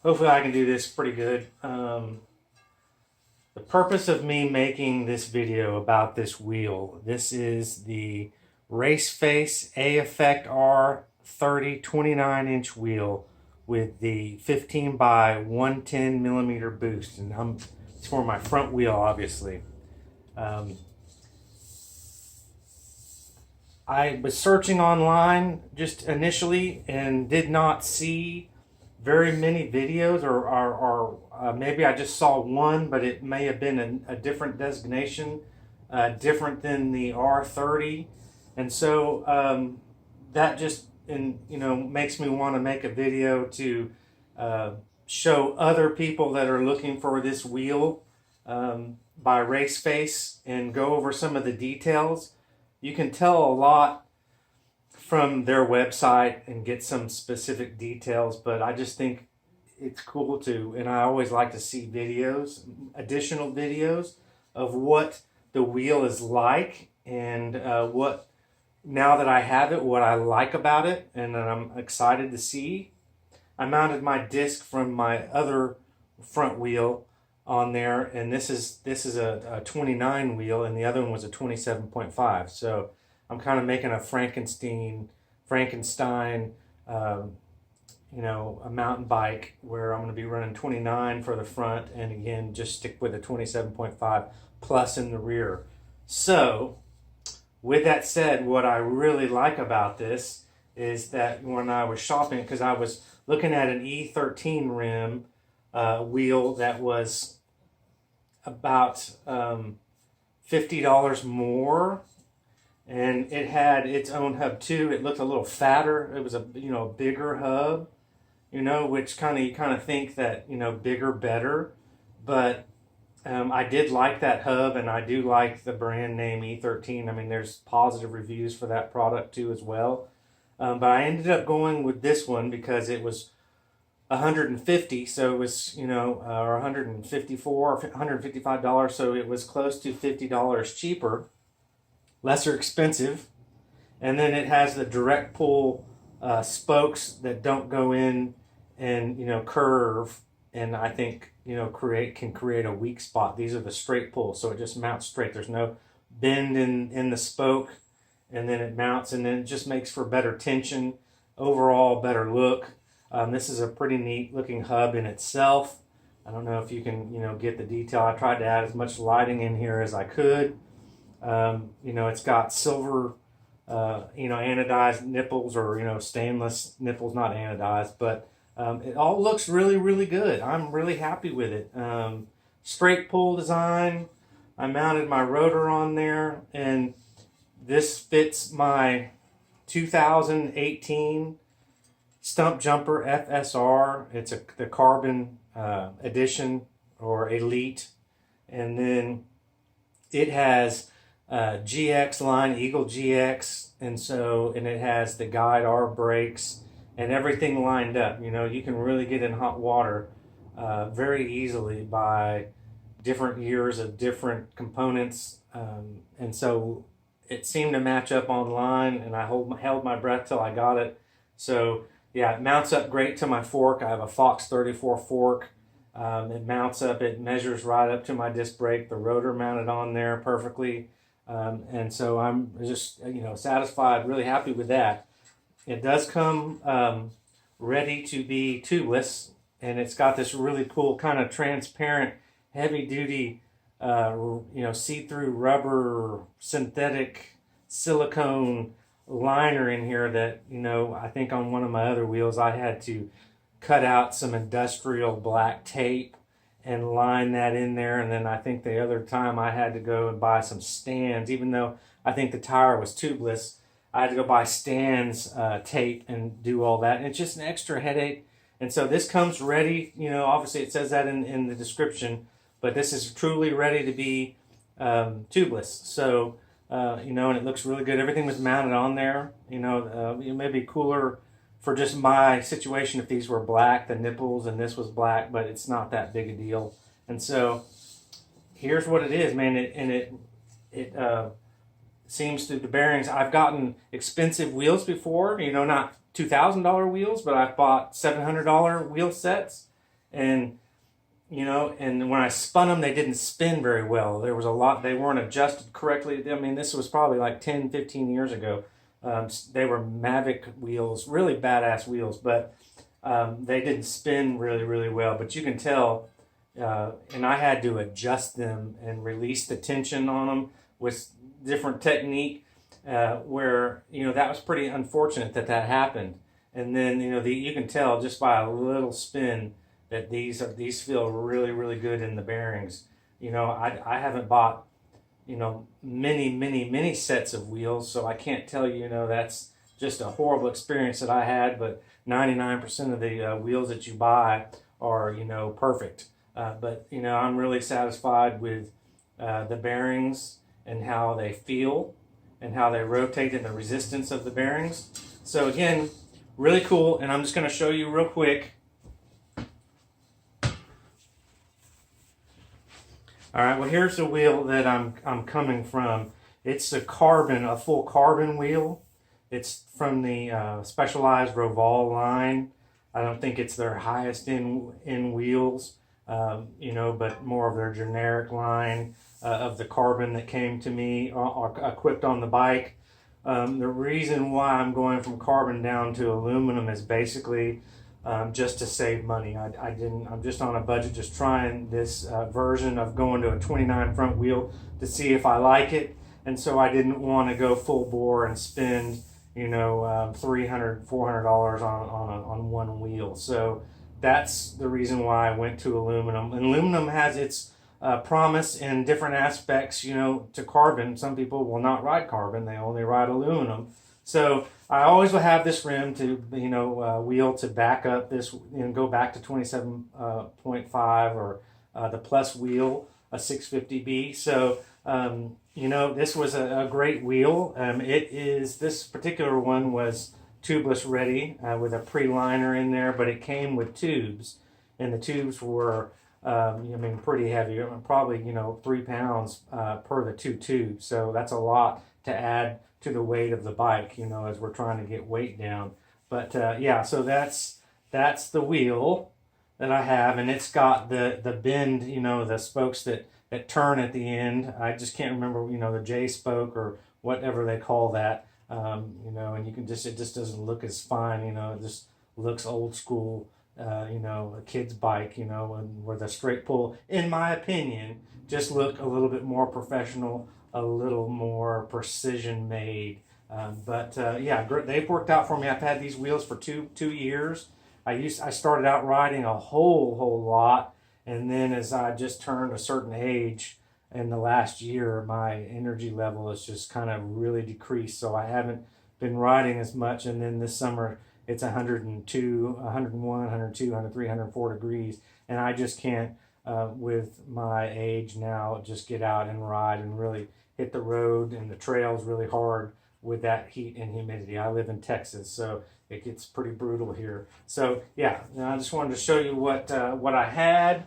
Hopefully I can do this pretty good. The purpose of me making this video about this wheel, this is the Race Face Aeffect R 29-inch wheel with the 15 by 110 millimeter boost, and it's for my front wheel, obviously. I was searching online just initially and did not see very many videos, or maybe I just saw one, but it may have been a different designation, different than the R30, and so that just makes me want to make a video to show other people that are looking for this wheel by Race Face and go over some of the details. You can tell a lot from their website and get some specific details, but I just think it's cool too, and I always like to see videos, additional videos of what the wheel is like, and what, now that I have it, what I like about it, and I'm excited to see. I mounted my disc from my other front wheel on there, and this is a 29 wheel, and the other one was a 27.5. So I'm kind of making a Frankenstein, a mountain bike where I'm going to be running 29 for the front, and again just stick with a 27.5 plus in the rear. So with that said, what I really like about this is that when I was shopping, because I was looking at an E13 rim wheel that was about $50 more, and it had its own hub too. It looked a little fatter. It was a bigger hub, which you kind of think that bigger better, but I did like that hub, and I do like the brand name E13. I mean, there's positive reviews for that product too as well. But I ended up going with this one because it was $150, so it was or $154 or $155, so it was close to $50 cheaper, lesser expensive, and then it has the direct pull spokes that don't go in and curve, and I think can create a weak spot. These are the straight pull, so it just mounts straight. There's no bend in the spoke, and then it mounts, and then it just makes for better tension, overall better look. This is a pretty neat looking hub in itself. I don't know if you can get the detail. I tried to add as much lighting in here as I could. It's got silver anodized nipples, or stainless nipples, not anodized, but it all looks really, really good. I'm really happy with it. Straight pull design. I mounted my rotor on there, and this fits my 2018 Stumpjumper FSR. It's the carbon edition, or elite, and then it has GX line, Eagle GX, and it has the Guide R brakes and everything lined up. You can really get in hot water very easily by different years of different components, and so it seemed to match up online, and I held my breath till I got it. So yeah, it mounts up great to my fork. I have a Fox 34 fork. It mounts up, it measures right up to my disc brake, the rotor mounted on there perfectly. And so I'm just, satisfied, really happy with that. It does come ready to be tubeless, and it's got this really cool kind of transparent, heavy-duty, see-through rubber, synthetic silicone liner in here that, I think on one of my other wheels I had to cut out some industrial black tape and line that in there, and then I think the other time I had to go and buy some stands. Even though I think the tire was tubeless, I had to go buy stands, tape, and do all that, and it's just an extra headache. And so this comes ready, obviously it says that in the description, but this is truly ready to be tubeless. So and it looks really good. Everything was mounted on there. It may be cooler for just my situation if these were black, the nipples, and this was black, but it's not that big a deal. And so here's what it is, man. It seems through the bearings. I've gotten expensive wheels before, not $2,000 wheels, but I've bought $700 wheel sets, and you know, and when I spun them, they didn't spin very well. There was a lot, they weren't adjusted correctly. I mean, this was probably like 10, 15 years ago. They were Mavic wheels, really badass wheels, but they didn't spin really, really well. But you can tell, and I had to adjust them and release the tension on them with different technique, where, you know, that was pretty unfortunate that that happened. And then, you know, you can tell just by a little spin that these feel really, really good in the bearings. You know, I haven't bought, you know, many sets of wheels, so I can't tell you, you know, that's just a horrible experience that I had, but 99% of the wheels that you buy are, you know, perfect. But, you know, I'm really satisfied with the bearings and how they feel and how they rotate and the resistance of the bearings. So again, really cool, and I'm just going to show you real quick. All right, well, here's the wheel that I'm coming from. It's a full carbon wheel. It's from the Specialized Roval line. I don't think it's their highest in wheels, you know, but more of their generic line of the carbon that came to me equipped on the bike. The reason why I'm going from carbon down to aluminum is basically just to save money. I'm just on a budget, just trying this version of going to a 29 front wheel to see if I like it. And so I didn't want to go full bore and spend, you know, $300, $400 on one wheel. So that's the reason why I went to aluminum. And aluminum has its promise in different aspects, you know, to carbon. Some people will not ride carbon, they only ride aluminum. So I always will have this rim to, you know, wheel to back up this, you know, go back to 27.5 or the plus wheel, a 650B. So, you know, this was a great wheel. This particular one was tubeless ready with a pre-liner in there, but it came with tubes, and the tubes were, I mean, pretty heavy, probably, you know, 3 pounds per the 2 tubes. So that's a lot to add to the weight of the bike, you know, as we're trying to get weight down. But yeah, so that's the wheel that I have, and it's got the bend, you know, the spokes that turn at the end. I just can't remember, you know, the J spoke or whatever they call that, you know, and it just doesn't look as fine, you know, it just looks old school, you know, a kid's bike, you know, and where the straight pull, in my opinion, just look a little bit more professional, a little more precision made. But yeah, they've worked out for me. I've had these wheels for two years. I started out riding a whole lot, and then as I just turned a certain age in the last year, my energy level has just kind of really decreased. So I haven't been riding as much. And then this summer it's 102, 101, 102, 103, 104 degrees, and I just can't, with my age now, just get out and ride and really hit the road and the trails really hard with that heat and humidity. I live in Texas, so it gets pretty brutal here. So yeah, I just wanted to show you what I had,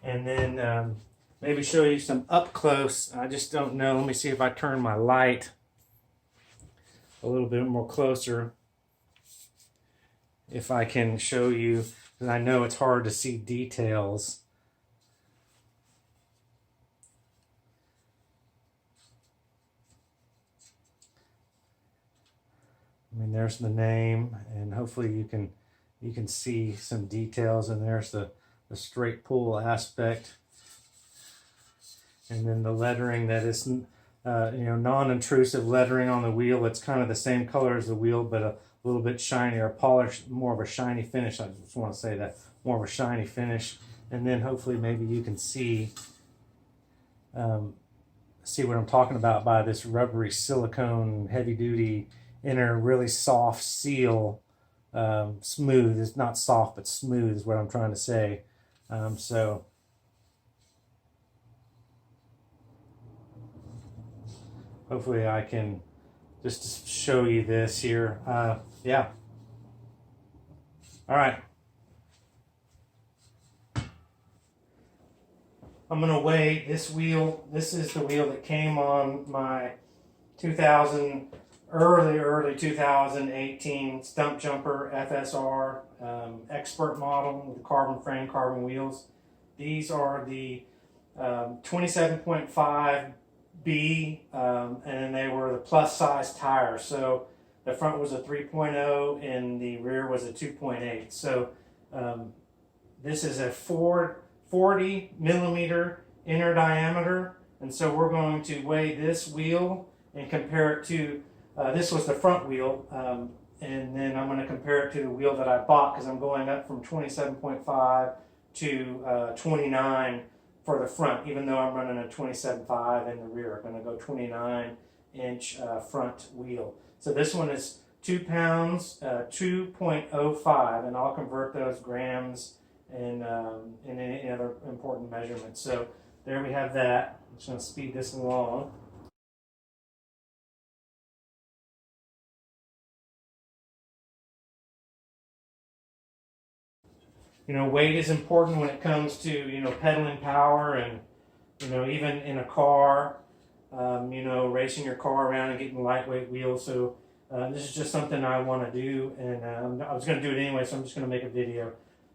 and then maybe show you some up close. I just don't know. Let me see if I turn my light a little bit more closer, if I can show you, because I know it's hard to see details. I mean, there's the name, and hopefully you can see some details, and there's the straight pull aspect, and then the lettering that is, you know, non-intrusive lettering on the wheel. It's kind of the same color as the wheel, but a little bit shinier, polished, more of a shiny finish. I just want to say that, more of a shiny finish, and then hopefully maybe you can see what I'm talking about by this rubbery silicone, heavy-duty inner, really soft seal. Smooth. It's not soft, but smooth is what I'm trying to say. So hopefully I can just show you this here. Yeah. All right. I'm going to weigh this wheel. This is the wheel that came on my 2000 early 2018 Stumpjumper FSR Expert model with the carbon frame, carbon wheels. These are the 27.5B, and then they were the plus size tires. So the front was a 3.0 and the rear was a 2.8. So this is a 40 millimeter inner diameter, and so we're going to weigh this wheel and compare it to, this was the front wheel, and then I'm going to compare it to the wheel that I bought, because I'm going up from 27.5 to 29 for the front, even though I'm running a 27.5 in the rear. I'm going to go 29-inch front wheel. So this one is 2 pounds, 2.05, and I'll convert those grams and any other important measurements. So there we have that. I'm just going to speed this along. You know, weight is important when it comes to, you know, pedaling power, and, you know, even in a car, you know, racing your car around and getting lightweight wheels. So this is just something I want to do, and I was going to do it anyway, so I'm just going to make a video.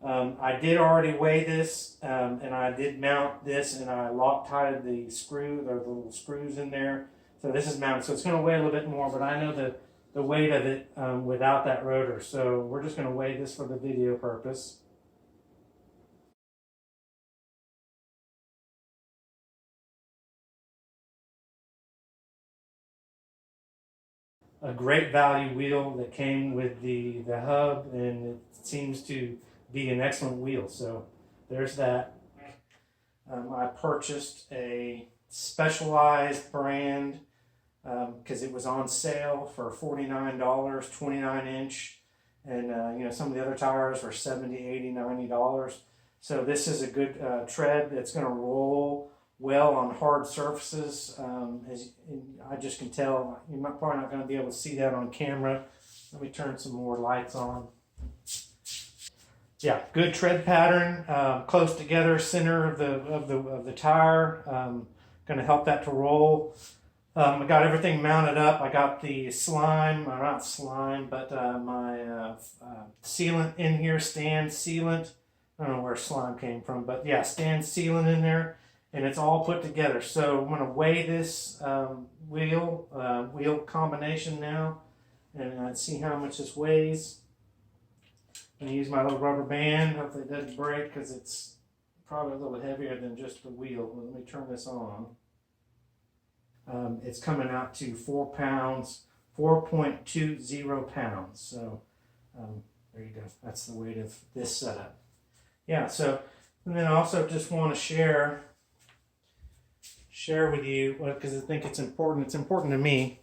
I did already weigh this, and I did mount this, and I Loctited the screw, the little screws in there. So this is mounted, so it's going to weigh a little bit more, but I know the weight of it without that rotor. So we're just going to weigh this for the video purpose. A great value wheel that came with the hub, and it seems to be an excellent wheel. So there's that. I purchased a Specialized brand because it was on sale for $49, 29-inch, and you know, some of the other tires were $70, $80, $90. So this is a good tread that's going to roll well on hard surfaces. As I just can tell, you're probably not going to be able to see that on camera. Let me turn some more lights on. Yeah, good tread pattern, close together, center of the tire, going to help that to roll. I got everything mounted up. I got the slime, or not slime, but my sealant in here, stand sealant. I don't know where slime came from, but yeah, stand sealant in there. And it's all put together. So I'm going to weigh this wheel combination now, and see how much this weighs. I'm going to use my little rubber band. Hopefully it doesn't break, because it's probably a little heavier than just the wheel. Let me turn this on. It's coming out to 4 pounds, 4.20 pounds. So there you go. That's the weight of this setup. Yeah. So, and then I also just want to share with you, because I think it's important. It's important to me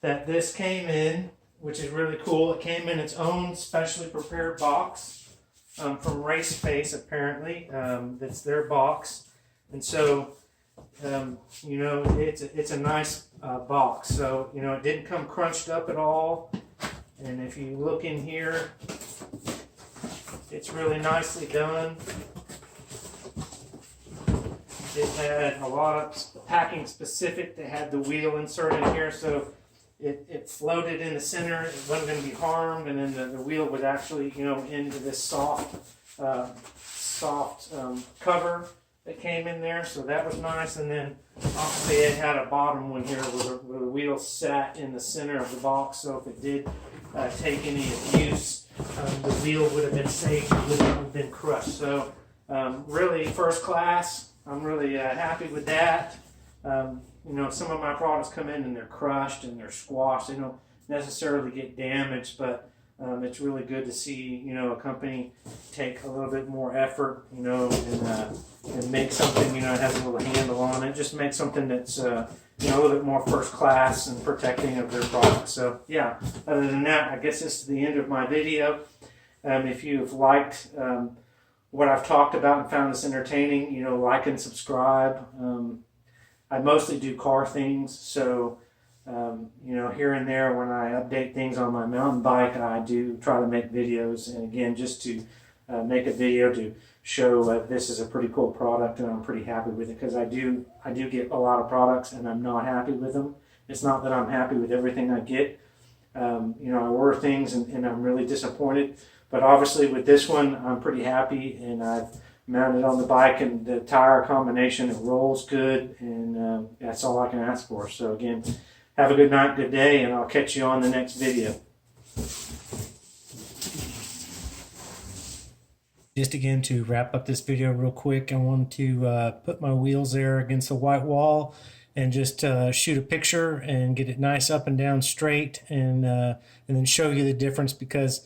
that this came in, which is really cool. It came in its own specially prepared box from Race Face, apparently. That's their box, and so you know, it's a nice box. So, you know, it didn't come crunched up at all. And if you look in here, it's really nicely done. It had a lot of packing specific. They had the wheel inserted in here, so it floated in the center. It wasn't going to be harmed, and then the wheel was actually, you know, into this soft cover that came in there. So that was nice. And then obviously it had a bottom one here where the wheel sat in the center of the box. So if it did take any abuse, the wheel would have been safe. It wouldn't have been crushed. So really first class. I'm really happy with that. You know, some of my products come in and they're crushed and they're squashed. They don't necessarily get damaged, but it's really good to see, you know, a company take a little bit more effort, you know, and make something, you know, that has a little handle on it. Just make something that's, you know, a little bit more first class and protecting of their product. So, yeah, other than that, I guess this is the end of my video. If you've liked what I've talked about and found this entertaining, you know, like and subscribe. I mostly do car things, so you know, here and there when I update things on my mountain bike, I do try to make videos, and again, just to make a video to show this is a pretty cool product, and I'm pretty happy with it, because I do get a lot of products and I'm not happy with them. It's not that I'm happy with everything I get, You know, I order things and I'm really disappointed. But obviously with this one, I'm pretty happy, and I've mounted on the bike, and the tire combination, it rolls good, and that's all I can ask for. So again, have a good night, good day, and I'll catch you on the next video. Just again, to wrap up this video real quick, I want to put my wheels there against the white wall and just shoot a picture and get it nice up and down straight, and then show you the difference, because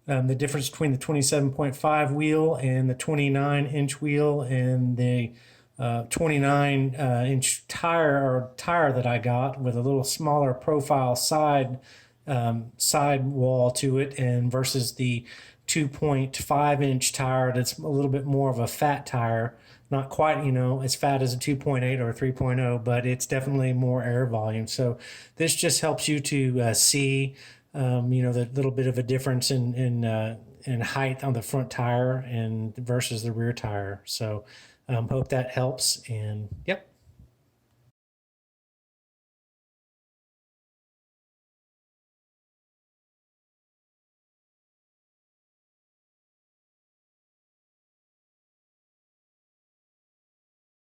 the difference between the 27.5 wheel and the 29-inch wheel and the 29-inch tire that I got with a little smaller profile side wall to it, and versus the 2.5-inch tire that's a little bit more of a fat tire. Not quite, you know, as fat as a 2.8 or a 3.0, but it's definitely more air volume. So this just helps you to see, you know, the little bit of a difference in height on the front tire and versus the rear tire. So hope that helps. And yep.